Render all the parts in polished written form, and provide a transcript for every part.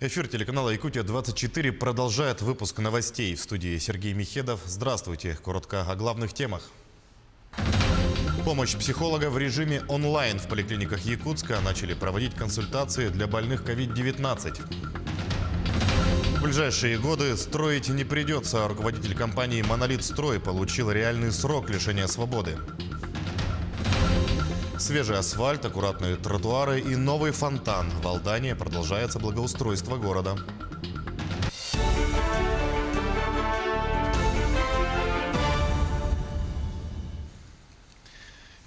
Эфир телеканала «Якутия-24» продолжает выпуск новостей. В студии Сергей Михедов. Здравствуйте. Коротко о главных темах. Помощь психолога в режиме онлайн. В поликлиниках Якутска начали проводить консультации для больных COVID-19. В ближайшие годы строить не придется. Руководитель компании «Монолит Строй» получил реальный срок лишения свободы. Свежий асфальт, аккуратные тротуары и новый фонтан. В Алдане продолжается благоустройство города.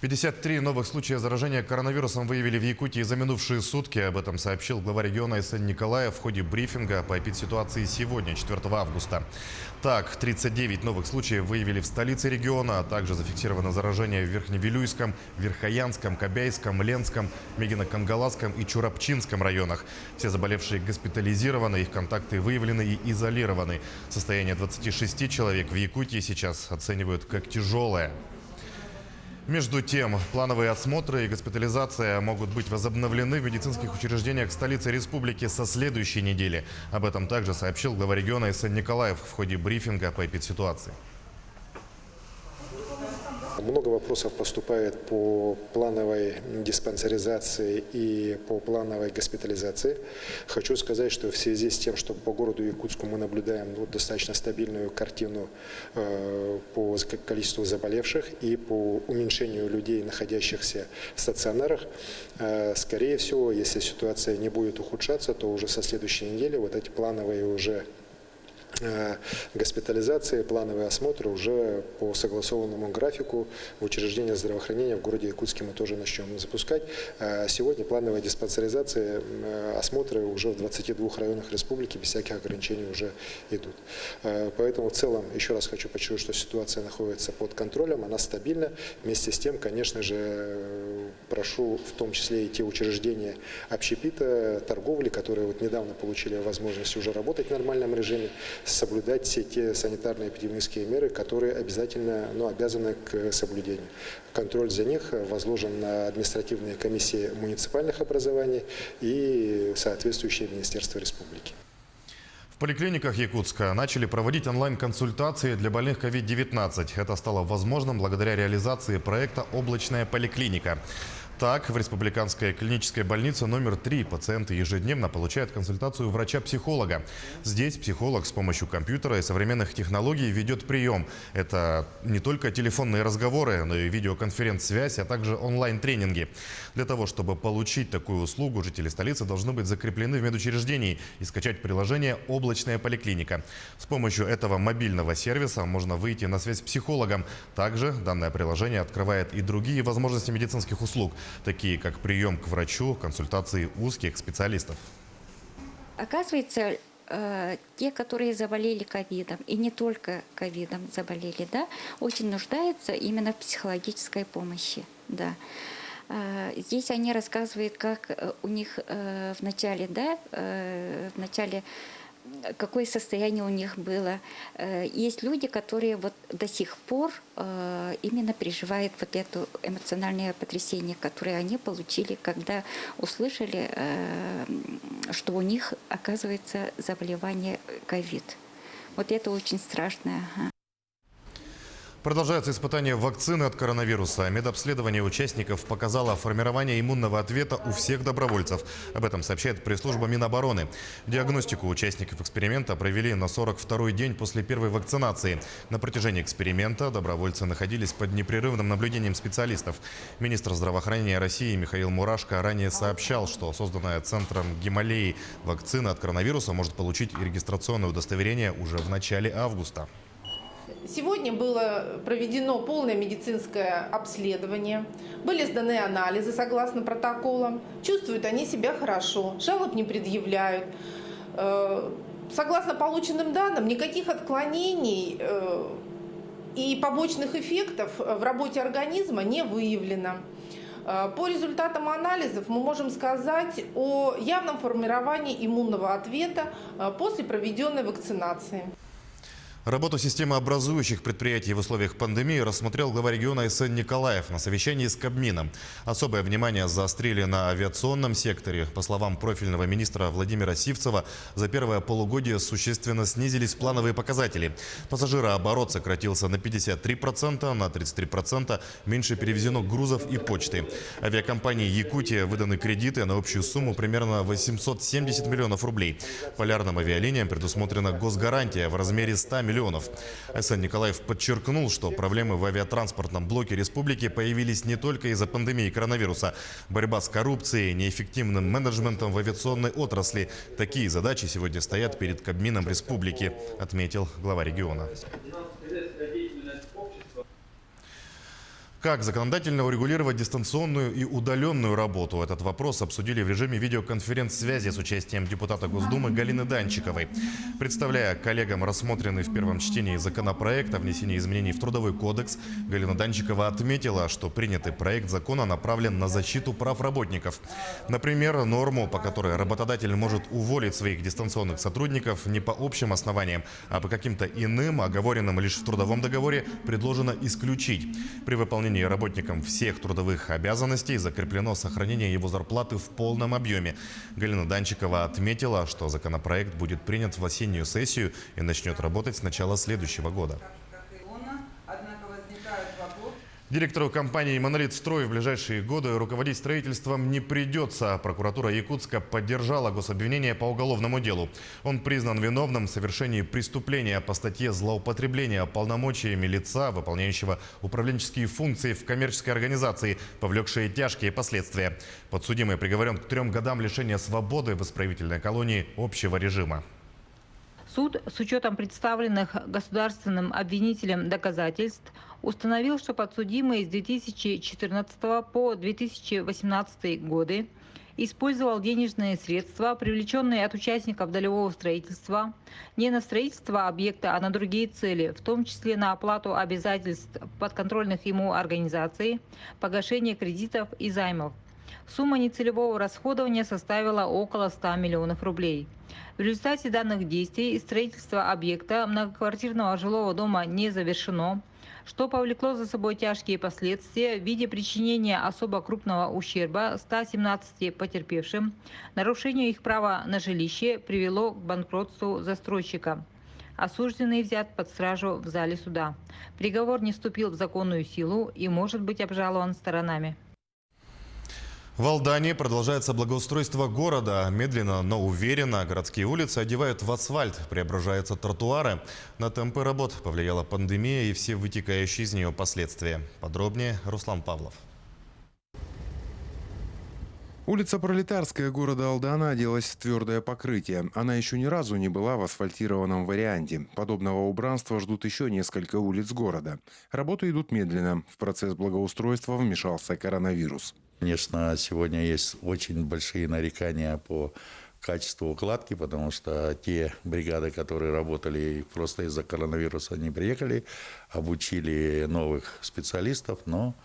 «53 новых случая заражения коронавирусом выявили в Якутии за минувшие сутки. Об этом сообщил глава региона СН Николаев в ходе брифинга по эпидситуации сегодня, 4 августа. Так, 39 новых случаев выявили в столице региона, а также зафиксировано заражение в Верхневилюйском, Верхоянском, Кобяйском, Ленском, Мегино-Кангаласском и Чурапчинском районах. Все заболевшие госпитализированы, их контакты выявлены и изолированы. Состояние 26 человек в Якутии сейчас оценивают как тяжелое. Между тем, плановые осмотры и госпитализация могут быть возобновлены в медицинских учреждениях столицы республики со следующей недели. Об этом также сообщил глава региона СН Николаев в ходе брифинга по эпидситуации. Много вопросов поступает по плановой диспансеризации и по плановой госпитализации. Хочу сказать, что в связи с тем, что по городу Якутску мы наблюдаем достаточно стабильную картину по количеству заболевших и по уменьшению людей, находящихся в стационарах, скорее всего, если ситуация не будет ухудшаться, то уже со следующей недели вот эти плановые уже госпитализации, плановые осмотры уже по согласованному графику в учреждениях здравоохранения в городе Якутске мы тоже начнем запускать. Сегодня плановая диспансеризация, осмотры уже в 22 районах республики без всяких ограничений уже идут. Поэтому в целом, еще раз хочу подчеркнуть, что ситуация находится под контролем, она стабильна. Вместе с тем, конечно же, прошу в том числе и те учреждения общепита, торговли, которые вот недавно получили возможность уже работать в нормальном режиме, соблюдать все те санитарно-эпидемические меры, которые обязательно, обязаны к соблюдению. Контроль за них возложен на административные комиссии муниципальных образований и соответствующие министерства республики. В поликлиниках Якутска начали проводить онлайн-консультации для больных COVID-19. Это стало возможным благодаря реализации проекта «Облачная поликлиника». Так, в республиканской клинической больнице номер 3 пациенты ежедневно получают консультацию врача-психолога. Здесь психолог с помощью компьютера и современных технологий ведет прием. Это не только телефонные разговоры, но и видеоконференц-связь, а также онлайн-тренинги. Для того, чтобы получить такую услугу, жители столицы должны быть закреплены в медучреждении и скачать приложение «Облачная поликлиника». С помощью этого мобильного сервиса можно выйти на связь с психологом. Также данное приложение открывает и другие возможности медицинских услуг, такие как прием к врачу, консультации узких специалистов. Оказывается, те, которые заболели ковидом, и не только ковидом заболели, очень нуждаются именно в психологической помощи. Здесь они рассказывают, как у них в начале, какое состояние у них было. Есть люди, которые вот до сих пор именно переживают вот это эмоциональное потрясение, которое они получили, когда услышали, что у них, оказывается, заболевание ковид. Вот это очень страшно. Продолжается испытание вакцины от коронавируса. Медобследование участников показало формирование иммунного ответа у всех добровольцев. Об этом сообщает пресс-служба Минобороны. Диагностику участников эксперимента провели на 42-й день после первой вакцинации. На протяжении эксперимента добровольцы находились под непрерывным наблюдением специалистов. Министр здравоохранения России Михаил Мурашко ранее сообщал, что созданная Центром Гималеи вакцина от коронавируса может получить регистрационное удостоверение уже в начале августа. Сегодня было проведено полное медицинское обследование, были сданы анализы согласно протоколам. Чувствуют они себя хорошо, жалоб не предъявляют. Согласно полученным данным, никаких отклонений и побочных эффектов в работе организма не выявлено. По результатам анализов мы можем сказать о явном формировании иммунного ответа после проведенной вакцинации. Работу системообразующих предприятий в условиях пандемии рассмотрел глава региона Айсен Николаев на совещании с Кабмином. Особое внимание заострили на авиационном секторе. По словам профильного министра Владимира Сивцева, за первое полугодие существенно снизились плановые показатели. Пассажирооборот сократился на 53%, на 33% меньше перевезено грузов и почты. Авиакомпании «Якутия» выданы кредиты на общую сумму примерно 870 миллионов рублей. Полярным авиалиниям предусмотрена госгарантия в размере 100 миллионов. Айсен Николаев подчеркнул, что проблемы в авиатранспортном блоке республики появились не только из-за пандемии коронавируса. Борьба с коррупцией, неэффективным менеджментом в авиационной отрасли – такие задачи сегодня стоят перед Кабмином республики, отметил глава региона. Как законодательно урегулировать дистанционную и удаленную работу? Этот вопрос обсудили в режиме видеоконференц-связи с участием депутата Госдумы Галины Данчиковой. Представляя коллегам рассмотренный в первом чтении законопроект о внесении изменений в Трудовой кодекс, Галина Данчикова отметила, что принятый проект закона направлен на защиту прав работников. Например, норму, по которой работодатель может уволить своих дистанционных сотрудников не по общим основаниям, а по каким-то иным, оговоренным лишь в трудовом договоре, предложено исключить. При выполнении работникам всех трудовых обязанностей закреплено сохранение его зарплаты в полном объеме. Галина Данчикова отметила, что законопроект будет принят в осеннюю сессию и начнет работать с начала следующего года. Директору компании «Монолит-Строй» в ближайшие годы руководить строительством не придется. Прокуратура Якутска поддержала гособвинение по уголовному делу. Он признан виновным в совершении преступления по статье «Злоупотребление полномочиями лица, выполняющего управленческие функции в коммерческой организации, повлекшие тяжкие последствия». Подсудимый приговорен к 3 годам лишения свободы в исправительной колонии общего режима. Суд с учетом представленных государственным обвинителем доказательств установил, что подсудимый с 2014 по 2018 годы использовал денежные средства, привлеченные от участников долевого строительства, не на строительство объекта, а на другие цели, в том числе на оплату обязательств подконтрольных ему организаций, погашение кредитов и займов. Сумма нецелевого расходования составила около 100 миллионов рублей. В результате данных действий строительство объекта многоквартирного жилого дома не завершено, что повлекло за собой тяжкие последствия в виде причинения особо крупного ущерба 117 потерпевшим. Нарушению их права на жилище привело к банкротству застройщика. Осужденный взят под стражу в зале суда. Приговор не вступил в законную силу и может быть обжалован сторонами. В Алдании продолжается благоустройство города. Медленно, но уверенно городские улицы одевают в асфальт, преображаются тротуары. На темпы работ повлияла пандемия и все вытекающие из нее последствия. Подробнее Руслан Павлов. Улица Пролетарская города Алдана оделась в твердое покрытие. Она еще ни разу не была в асфальтированном варианте. Подобного убранства ждут еще несколько улиц города. Работы идут медленно. В процесс благоустройства вмешался коронавирус. Конечно, сегодня есть очень большие нарекания по качеству укладки, потому что те бригады, которые работали просто из-за коронавируса, не приехали, обучили новых специалистов, но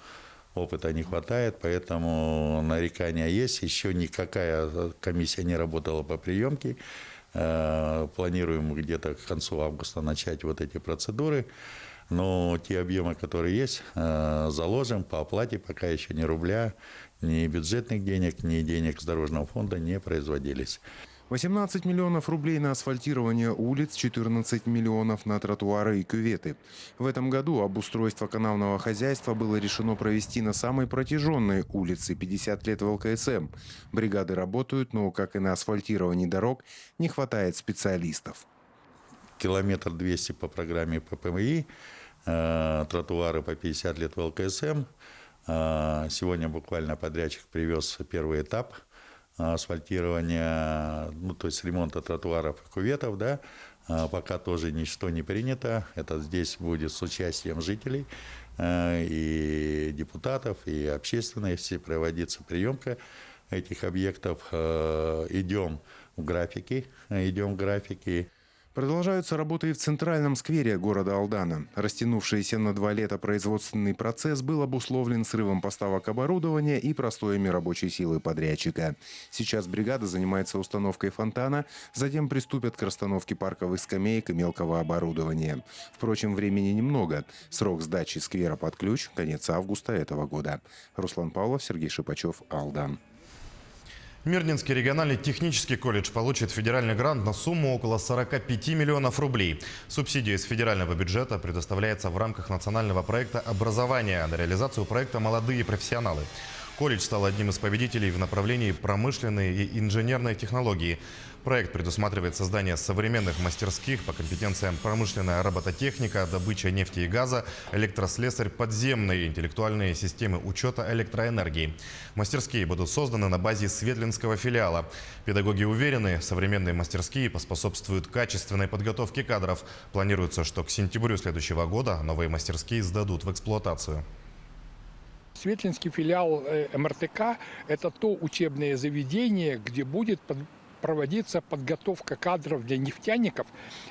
опыта не хватает, поэтому нарекания есть. Еще никакая комиссия не работала по приемке. Планируем где-то к концу августа начать вот эти процедуры. Но те объемы, которые есть, заложим по оплате, пока еще ни рубля, ни бюджетных денег, ни денег с дорожного фонда не производились. 18 миллионов рублей на асфальтирование улиц, 14 миллионов на тротуары и кюветы. В этом году обустройство канавного хозяйства было решено провести на самой протяженной улице 50 лет в ЛКСМ. Бригады работают, но, как и на асфальтировании дорог, не хватает специалистов. Километр 200 по программе ППМИ, тротуары по 50 лет в ЛКСМ. Сегодня буквально подрядчик привез первый этап асфальтирования, то есть ремонта тротуаров и кюветов, да. Пока тоже ничто не принято. Это здесь будет с участием жителей и депутатов, и общественности проводиться приемка этих объектов. Идем в графики. Продолжаются работы и в центральном сквере города Алдана. Растянувшийся на 2 лета производственный процесс был обусловлен срывом поставок оборудования и простоями рабочей силы подрядчика. Сейчас бригада занимается установкой фонтана, затем приступят к расстановке парковых скамеек и мелкого оборудования. Впрочем, времени немного. Срок сдачи сквера под ключ – конец августа этого года. Руслан Павлов, Сергей Шипачев, Алдан. Мирнинский региональный технический колледж получит федеральный грант на сумму около 45 миллионов рублей. Субсидия из федерального бюджета предоставляется в рамках национального проекта образования на реализацию проекта «Молодые профессионалы». Колледж стал одним из победителей в направлении промышленной и инженерной технологии. Проект предусматривает создание современных мастерских по компетенциям промышленная робототехника, добыча нефти и газа, электрослесарь, подземные интеллектуальные системы учета электроэнергии. Мастерские будут созданы на базе Светлинского филиала. Педагоги уверены, современные мастерские поспособствуют качественной подготовке кадров. Планируется, что к сентябрю следующего года новые мастерские сдадут в эксплуатацию. Светлинский филиал МРТК – это то учебное заведение, где будет проводиться подготовка кадров для нефтяников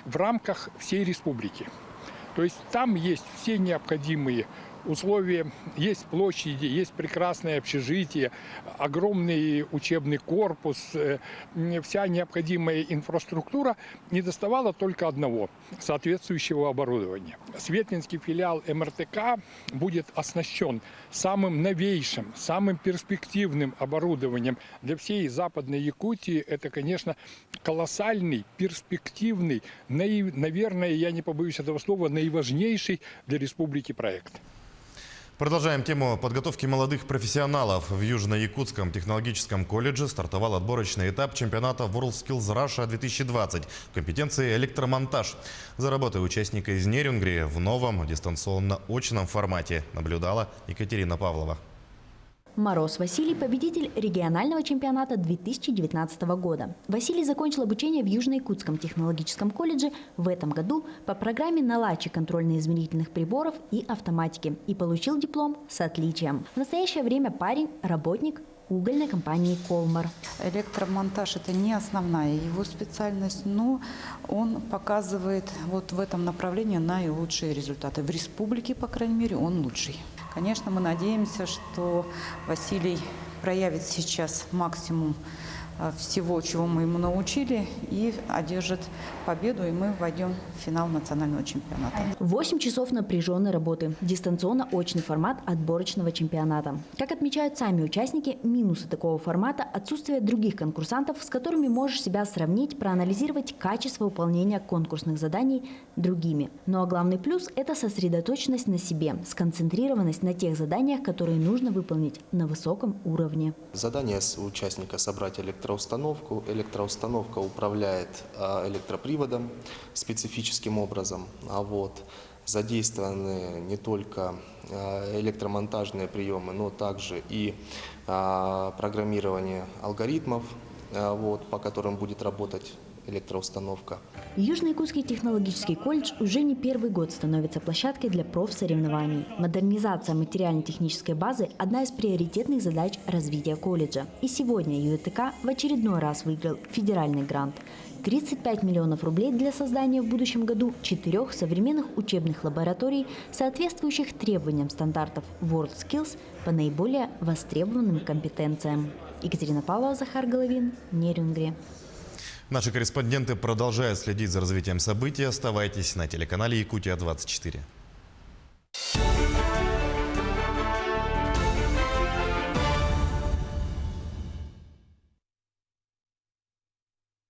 в рамках всей республики. То есть там есть все необходимые условия, есть площади, есть прекрасное общежитие, огромный учебный корпус, вся необходимая инфраструктура. Не доставало только одного – соответствующего оборудования. Светлинский филиал МРТК будет оснащен самым новейшим, самым перспективным оборудованием. Для всей Западной Якутии это, конечно, колоссальный, перспективный, наверное, я не побоюсь этого слова, наиважнейший для республики проект. Продолжаем тему подготовки молодых профессионалов. В Южно-Якутском технологическом колледже стартовал отборочный этап чемпионата WorldSkills Russia 2020 в компетенции электромонтаж. За работой участника из Нерюнгри в новом дистанционно-очном формате наблюдала Екатерина Павлова. Мороз Василий – победитель регионального чемпионата 2019 года. Василий закончил обучение в Южно-Якутском технологическом колледже в этом году по программе наладчик контрольно-измерительных приборов и автоматики и получил диплом с отличием. В настоящее время парень – работник угольной компании «Колмар». Электромонтаж – это не основная его специальность, но он показывает вот в этом направлении наилучшие результаты. В республике, по крайней мере, он лучший. Конечно, мы надеемся, что Василий проявит сейчас максимум всего, чего мы ему научили, и одержит победу, и мы войдем в финал национального чемпионата. 8 часов напряженной работы. Дистанционно-очный формат отборочного чемпионата. Как отмечают сами участники, минусы такого формата – отсутствие других конкурсантов, с которыми можешь себя сравнить, проанализировать качество выполнения конкурсных заданий другими. Ну а главный плюс – это сосредоточенность на себе, сконцентрированность на тех заданиях, которые нужно выполнить на высоком уровне. Задание у участника – собрать электроустановку. Электроустановка управляет электроприводом специфическим образом. Задействованы не только электромонтажные приемы, но также и программирование алгоритмов, по которым будет работать электроустановка. Южно-Якутский технологический колледж уже не первый год становится площадкой для профсоревнований. Модернизация материально-технической базы – одна из приоритетных задач развития колледжа. И сегодня ЮТК в очередной раз выиграл федеральный грант. 35 миллионов рублей для создания в будущем году 4 современных учебных лабораторий, соответствующих требованиям стандартов WorldSkills по наиболее востребованным компетенциям. Екатерина Павлова, Захар Головин, Нерюнгри. Наши корреспонденты продолжают следить за развитием событий. Оставайтесь на телеканале Якутия-24.